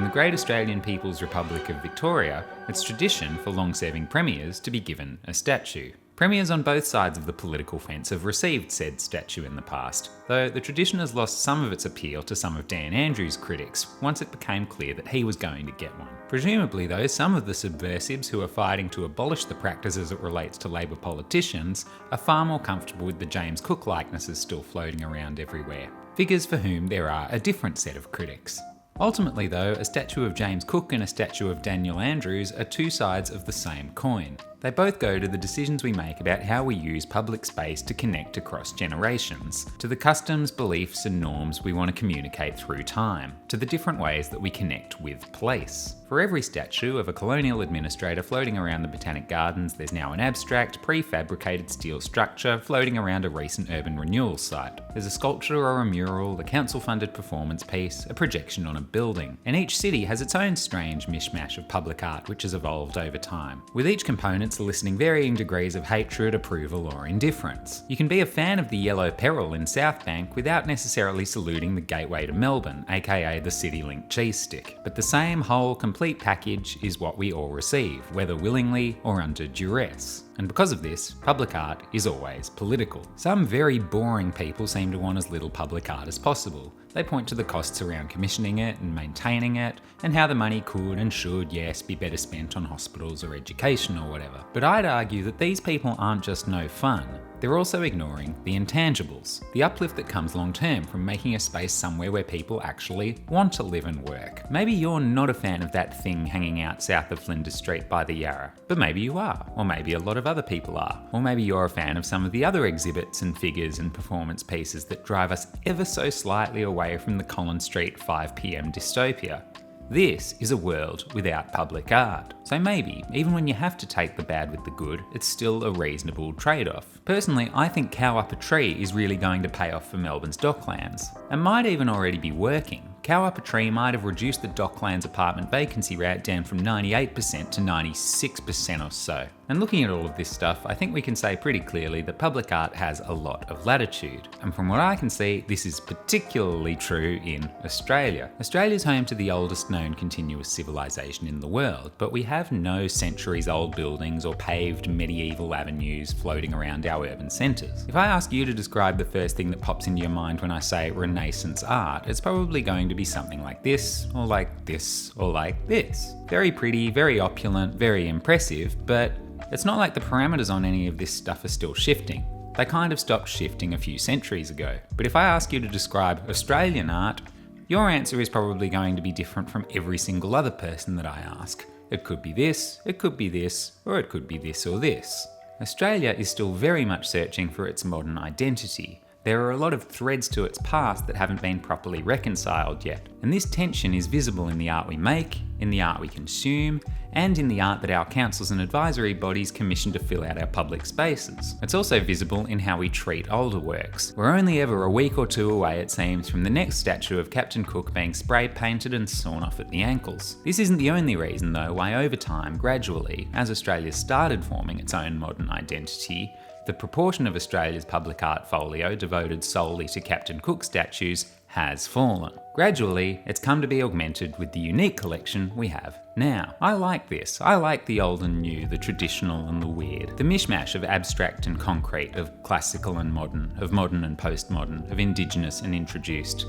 the Great Australian People's Republic of Victoria, it's tradition for long-serving premiers to be given a statue. Premiers on both sides of the political fence have received said statue in the past, though the tradition has lost some of its appeal to some of Dan Andrews' critics once it became clear that he was going to get one. Presumably though, some of the subversives who are fighting to abolish the practice as it relates to Labor politicians are far more comfortable with the James Cook likenesses still floating around everywhere. Figures for whom there are a different set of critics. Ultimately though, a statue of James Cook and a statue of Daniel Andrews are two sides of the same coin. They both go to the decisions we make about how we use public space to connect across generations, to the customs, beliefs and norms we want to communicate through time, to the different ways that we connect with place. For every statue of a colonial administrator floating around the Botanic Gardens, there's now an abstract, prefabricated steel structure floating around a recent urban renewal site. There's a sculpture or a mural, a council-funded performance piece, a projection on a building. And each city has its own strange mishmash of public art which has evolved over time, with each component eliciting varying degrees of hatred, approval or indifference. You can be a fan of the Yellow Peril in Southbank without necessarily saluting the Gateway to Melbourne, aka the CityLink cheese stick. But the same whole complete package is what we all receive, whether willingly or under duress. And because of this, public art is always political. Some very boring people seem to want as little public art as possible. They point to the costs around commissioning it and maintaining it, and how the money could and should, yes, be better spent on hospitals or education or whatever. But I'd argue that these people aren't just no fun. They're also ignoring the intangibles, the uplift that comes long term from making a space somewhere where people actually want to live and work. Maybe you're not a fan of that thing hanging out south of Flinders Street by the Yarra, but maybe you are, or maybe a lot of other people are, or maybe you're a fan of some of the other exhibits and figures and performance pieces that drive us ever so slightly away from the Collins Street 5 p.m. dystopia. This is a world without public art. So maybe, even when you have to take the bad with the good, it's still a reasonable trade-off. Personally, I think Cow Up a Tree is really going to pay off for Melbourne's Docklands, and might even already be working. Cow Up a Tree might have reduced the Docklands apartment vacancy rate down from 98% to 96% or so. And looking at all of this stuff, I think we can say pretty clearly that public art has a lot of latitude. And from what I can see, this is particularly true in Australia. Australia's home to the oldest known continuous civilization in the world, but we have no centuries-old buildings or paved medieval avenues floating around our urban centres. If I ask you to describe the first thing that pops into your mind when I say Renaissance art, it's probably going to be something like this, or like this, or like this. Very pretty, very opulent, very impressive, but it's not like the parameters on any of this stuff are still shifting. They kind of stopped shifting a few centuries ago. But if I ask you to describe Australian art, your answer is probably going to be different from every single other person that I ask. It could be this, it could be this, or it could be this or this. Australia is still very much searching for its modern identity. There are a lot of threads to its past that haven't been properly reconciled yet. And this tension is visible in the art we make, in the art we consume, and in the art that our councils and advisory bodies commission to fill out our public spaces. It's also visible in how we treat older works. We're only ever a week or two away, it seems, from the next statue of Captain Cook being spray painted and sawn off at the ankles. This isn't the only reason though why over time, gradually, as Australia started forming its own modern identity, the proportion of Australia's public art folio devoted solely to Captain Cook statues has fallen. Gradually, it's come to be augmented with the unique collection we have now. I like this. I like the old and new, the traditional and the weird, the mishmash of abstract and concrete, of classical and modern, of modern and postmodern, of indigenous and introduced.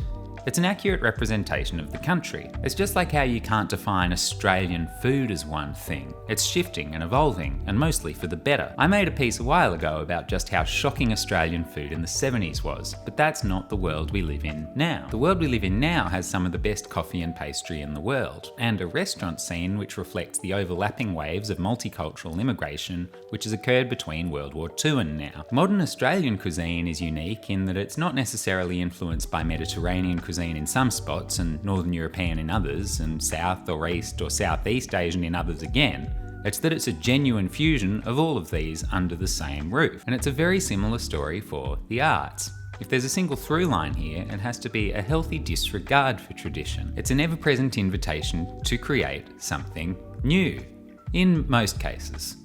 It's an accurate representation of the country. It's just like how you can't define Australian food as one thing. It's shifting and evolving, and mostly for the better. I made a piece a while ago about just how shocking Australian food in the 70s was, but that's not the world we live in now. The world we live in now has some of the best coffee and pastry in the world, and a restaurant scene which reflects the overlapping waves of multicultural immigration which has occurred between World War II and now. Modern Australian cuisine is unique in that it's not necessarily influenced by Mediterranean cuisine in some spots and Northern European in others, and South or East or Southeast Asian in others again. It's that it's a genuine fusion of all of these under the same roof. And it's a very similar story for the arts. If there's a single through line here, it has to be a healthy disregard for tradition. It's an ever-present invitation to create something new, in most cases.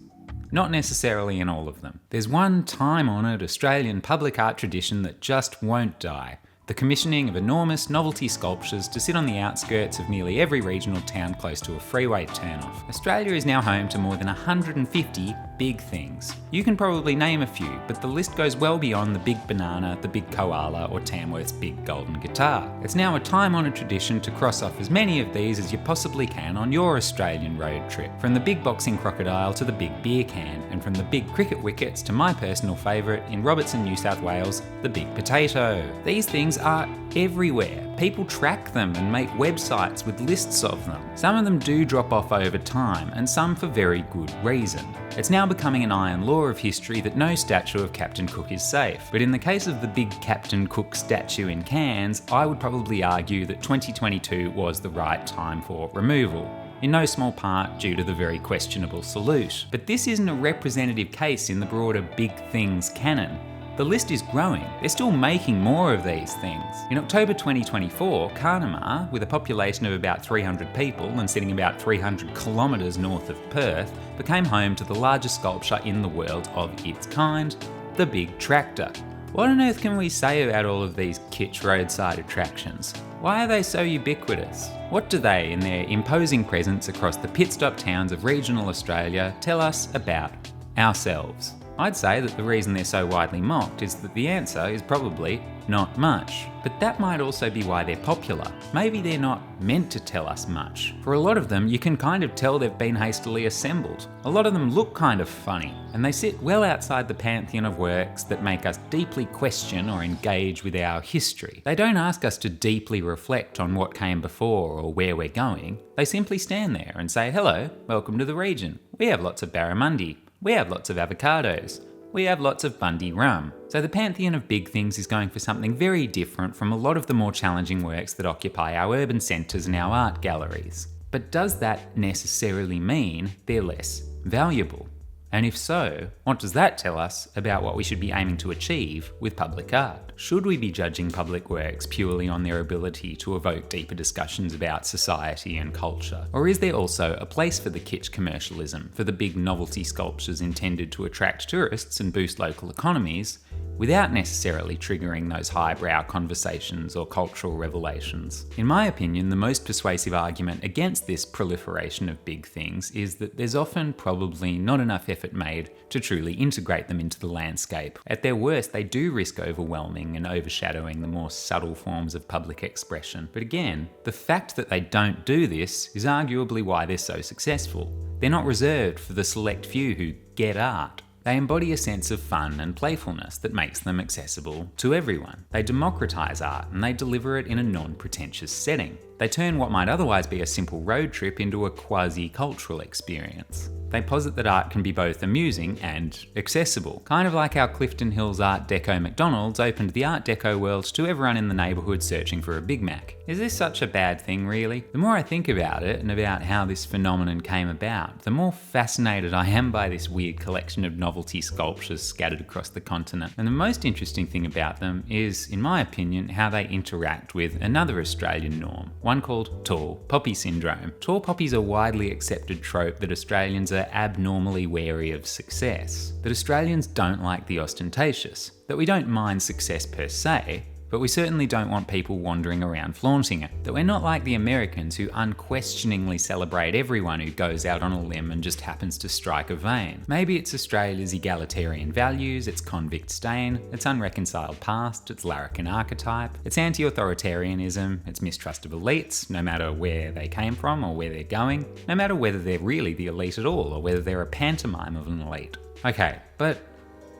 Not necessarily in all of them. There's one time-honoured Australian public art tradition that just won't die. the commissioning of enormous novelty sculptures to sit on the outskirts of nearly every regional town close to a freeway turnoff. Australia is now home to more than 150 big things. You can probably name a few, but the list goes well beyond the big banana, the big koala, or Tamworth's big golden guitar. It's now a time-honoured tradition to cross off as many of these as you possibly can on your Australian road trip, from the big boxing crocodile to the big beer can, and from the big cricket wickets to my personal favourite in Robertson, New South Wales, the big potato. These things are everywhere. People track them and make websites with lists of them. Some of them do drop off over time, and some for very good reason. It's now becoming an iron law of history that no statue of Captain Cook is safe. But in the case of the big Captain Cook statue in Cairns, I would probably argue that 2022 was the right time for removal, in no small part due to the very questionable salute. But this isn't a representative case in the broader big things canon. The list is growing. They're still making more of these things. In October 2024, Carnamah, with a population of about 300 people and sitting about 300 kilometres north of Perth, became home to the largest sculpture in the world of its kind, the Big Tractor. What on earth can we say about all of these kitsch roadside attractions? Why are they so ubiquitous? What do they, in their imposing presence across the pit stop towns of regional Australia, tell us about ourselves? I'd say that the reason they're so widely mocked is that the answer is probably not much. But that might also be why they're popular. Maybe they're not meant to tell us much. For a lot of them, you can kind of tell they've been hastily assembled. A lot of them look kind of funny, and they sit well outside the pantheon of works that make us deeply question or engage with our history. They don't ask us to deeply reflect on what came before or where we're going. They simply stand there and say, hello, welcome to the region. We have lots of barramundi. We have lots of avocados. We have lots of Bundy rum. So the pantheon of big things is going for something very different from a lot of the more challenging works that occupy our urban centres and our art galleries. But does that necessarily mean they're less valuable? And if so, what does that tell us about what we should be aiming to achieve with public art? Should we be judging public works purely on their ability to evoke deeper discussions about society and culture? Or is there also a place for the kitsch commercialism, for the big novelty sculptures intended to attract tourists and boost local economies, without necessarily triggering those highbrow conversations or cultural revelations? In my opinion, the most persuasive argument against this proliferation of big things is that there's often probably not enough effort made to truly integrate them into the landscape. At their worst, they do risk overwhelming and overshadowing the more subtle forms of public expression. But again, the fact that they don't do this is arguably why they're so successful. They're not reserved for the select few who get art. They embody a sense of fun and playfulness that makes them accessible to everyone. They democratise art and they deliver it in a non-pretentious setting. They turn what might otherwise be a simple road trip into a quasi-cultural experience. They posit that art can be both amusing and accessible, kind of like how Clifton Hills Art Deco McDonald's opened the Art Deco world to everyone in the neighbourhood searching for a Big Mac. Is this such a bad thing, really? The more I think about it and about how this phenomenon came about, the more fascinated I am by this weird collection of novelty sculptures scattered across the continent. And the most interesting thing about them is, in my opinion, how they interact with another Australian norm, one called tall poppy syndrome. Tall poppies are a widely accepted trope that Australians are abnormally wary of success, that Australians don't like the ostentatious, that we don't mind success per se, but we certainly don't want people wandering around flaunting it, that we're not like the Americans who unquestioningly celebrate everyone who goes out on a limb and just happens to strike a vein. Maybe it's Australia's egalitarian values, its convict stain, its unreconciled past, its larrikin archetype, its anti-authoritarianism, its mistrust of elites, no matter where they came from or where they're going, no matter whether they're really the elite at all or whether they're a pantomime of an elite. Okay, but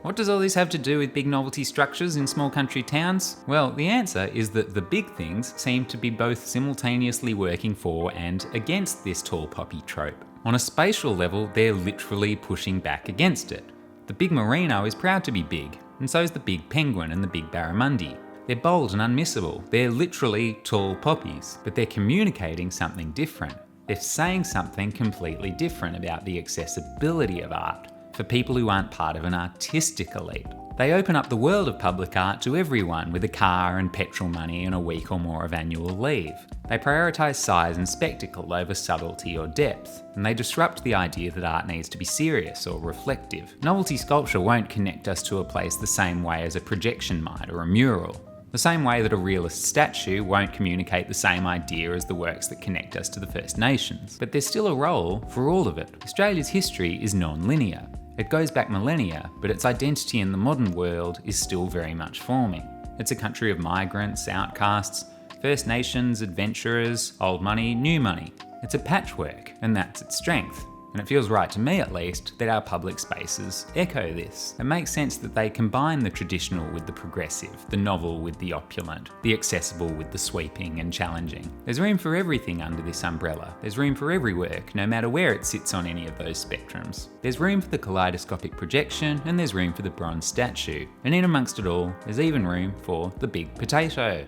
what does all this have to do with big novelty structures in small country towns? Well, the answer is that the big things seem to be both simultaneously working for and against this tall poppy trope. On a spatial level, they're literally pushing back against it. The big merino is proud to be big, and so is the big penguin and the big barramundi. They're bold and unmissable. They're literally tall poppies, but they're communicating something different. They're saying something completely different about the accessibility of art for people who aren't part of an artistic elite. They open up the world of public art to everyone with a car and petrol money and a week or more of annual leave. They prioritise size and spectacle over subtlety or depth, and they disrupt the idea that art needs to be serious or reflective. Novelty sculpture won't connect us to a place the same way as a projection might or a mural. The same way that a realist statue won't communicate the same idea as the works that connect us to the First Nations. But there's still a role for all of it. Australia's history is non-linear. It goes back millennia, but its identity in the modern world is still very much forming. It's a country of migrants, outcasts, First Nations, adventurers, old money, new money. It's a patchwork, and that's its strength. And it feels right to me, at least, that our public spaces echo this. It makes sense that they combine the traditional with the progressive, the novel with the opulent, the accessible with the sweeping and challenging. There's room for everything under this umbrella. There's room for every work, no matter where it sits on any of those spectrums. There's room for the kaleidoscopic projection, and there's room for the bronze statue. And in amongst it all, there's even room for the big potato.